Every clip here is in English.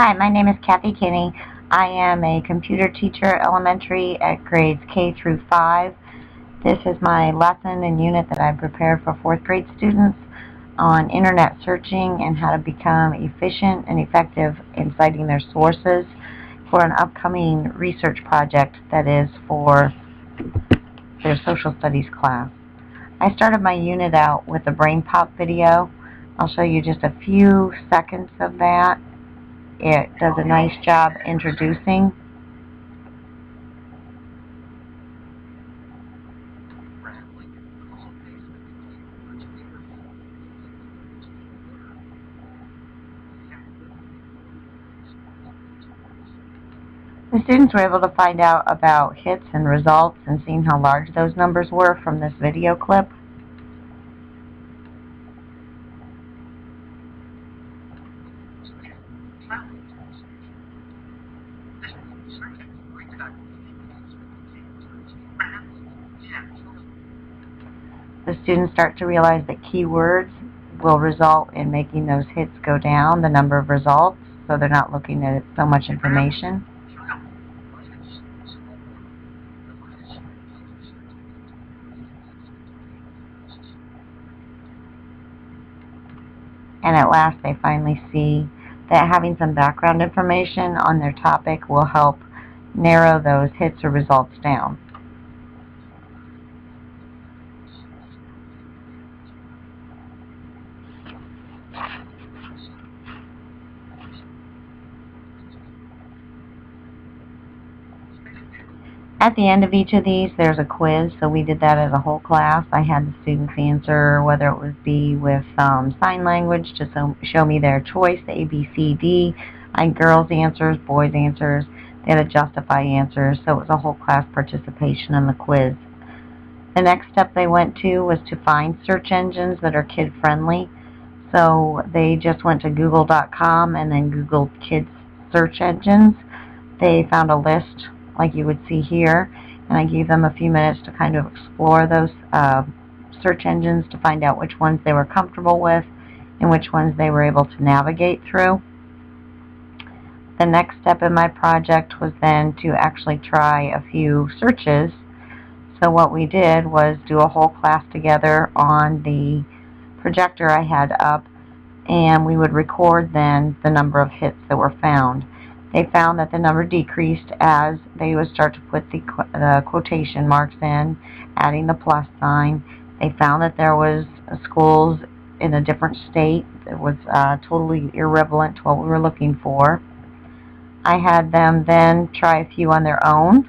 Hi, my name is Kathy Kinney. I am a computer teacher at elementary at grades K through 5. This is my lesson and unit that I prepared for 4th grade students on internet searching and how to become efficient and effective in citing their sources for an upcoming research project that is for their social studies class. I started my unit out with a brain pop video. I'll show you just a few seconds of that. It does a nice job introducing. The students were able to find out about hits and results and seeing how large those numbers were from this video clip. The students start to realize that keywords will result in making those hits go down, the number of results, so they're not looking at so much information. And at last they finally see that having some background information on their topic will help narrow those hits or results down. At the end of each of these, there's a quiz, so we did that as a whole class. I had the students answer, whether it would be with sign language to show me their choice, the A, B, C, D. I had girls' answers, boys' answers. They had to justify answers, so it was a whole class participation in the quiz. The next step they went to was to find search engines that are kid-friendly. So they just went to google.com and then Googled kids search engines. They found a list like you would see here, and I gave them a few minutes to kind of explore those search engines to find out which ones they were comfortable with and which ones they were able to navigate through. The next step in my project was then to actually try a few searches. So what we did was do a whole class together on the projector I had up, and we would record then the number of hits that were found. They found that the number decreased as they would start to put the quotation marks in, adding the plus sign. They found that there was schools in a different state that was totally irrelevant to what we were looking for. I had them then try a few on their own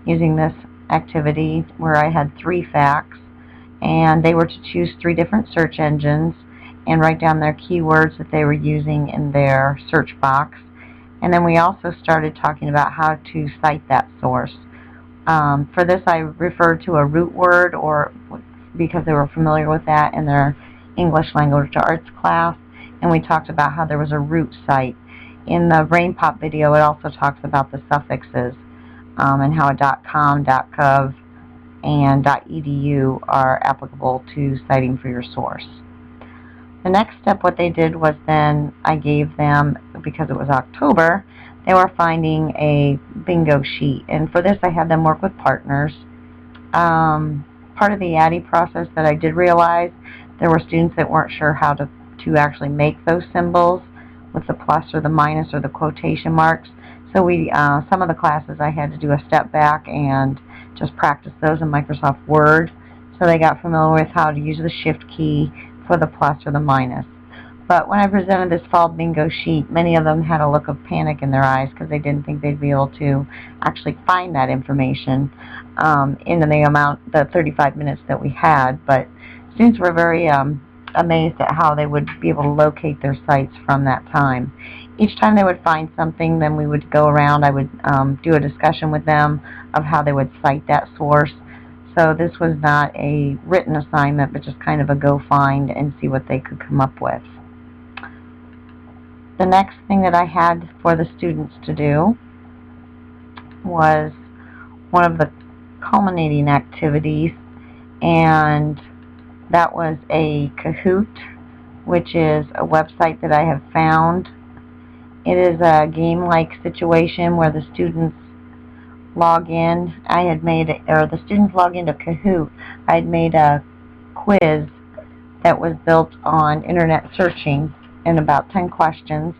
using this activity where I had 3 facts, and they were to choose 3 different search engines and write down their keywords that they were using in their search box. And then we also started talking about how to cite that source. For this, I referred to a root word, or because they were familiar with that in their English language arts class, and we talked about how there was a root cite. In the Brain Pop video, it also talks about the suffixes and how a .com, .gov, and .edu are applicable to citing for your source. The next step, what they did was then I gave them, because it was October, they were finding a bingo sheet. And for this I had them work with partners. Part of the EDCI process that I did realize, there were students that weren't sure how to actually make those symbols with the plus or the minus or the quotation marks. So some of the classes I had to do a step back and just practice those in Microsoft Word. So they got familiar with how to use the shift key for the plus or the minus. But when I presented this fall bingo sheet, many of them had a look of panic in their eyes because they didn't think they'd be able to actually find that information in the 35 minutes that we had. But students were very amazed at how they would be able to locate their sites from that time. Each time they would find something, then we would go around. I would do a discussion with them of how they would cite that source. So this was not a written assignment, but just kind of a go find and see what they could come up with. The next thing that I had for the students to do was one of the culminating activities, and that was a Kahoot, which is a website that I have found. It is a game-like situation where the students log in. The students log into Kahoot. I had made a quiz that was built on internet searching in about 10 questions.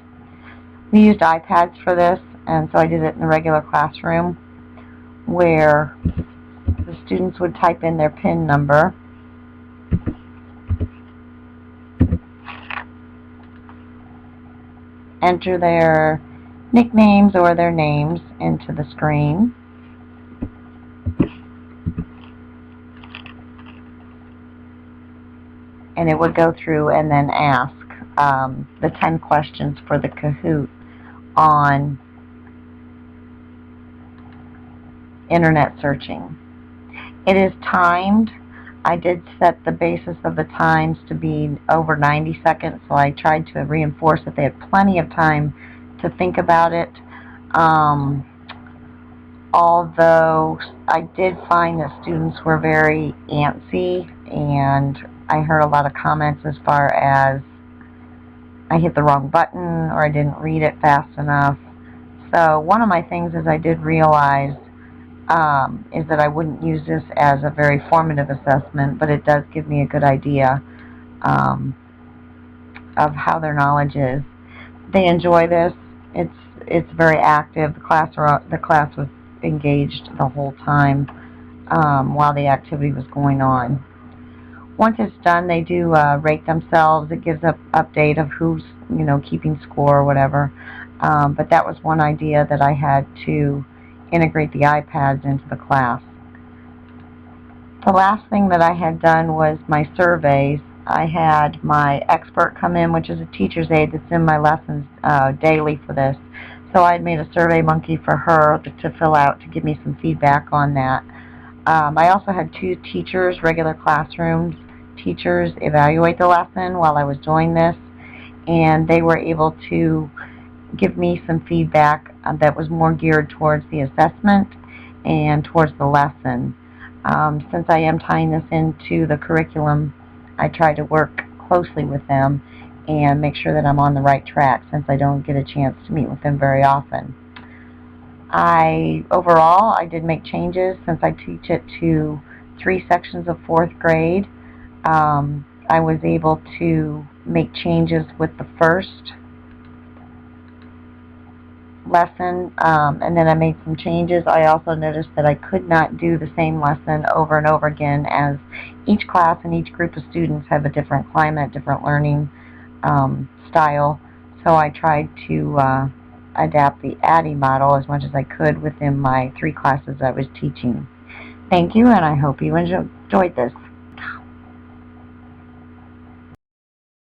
We used iPads for this, and so I did it in the regular classroom where the students would type in their PIN number, enter their nicknames or their names into the screen, and it would go through and then ask the 10 questions for the Kahoot on internet searching. It is timed. I did set the basis of the times to be over 90 seconds, so I tried to reinforce that they had plenty of time to think about it. Although I did find that students were very antsy, and I heard a lot of comments as far as I hit the wrong button or I didn't read it fast enough. So one of my things is I did realize is that I wouldn't use this as a very formative assessment, but it does give me a good idea of how their knowledge is. They enjoy this. It's very active. The class was engaged the whole time while the activity was going on. Once it's done, they do rate themselves. It gives an update of who's keeping score or whatever. But that was one idea that I had to integrate the iPads into the class. The last thing that I had done was my surveys. I had my expert come in, which is a teacher's aide that's in my lessons daily for this. So I had made a survey monkey for her to fill out to give me some feedback on that. I also had 2 teachers, regular classrooms teachers, evaluate the lesson while I was doing this, and they were able to give me some feedback that was more geared towards the assessment and towards the lesson. Since I am tying this into the curriculum, I try to work closely with them and make sure that I'm on the right track, since I don't get a chance to meet with them very often. Overall, I did make changes since I teach it to 3 sections of 4th grade. I was able to make changes with the first lesson, and then I made some changes. I also noticed that I could not do the same lesson over and over again, as each class and each group of students have a different climate, different learning style. So I tried to adapt the ADDIE model as much as I could within my 3 classes I was teaching. Thank you, and I hope you enjoyed this.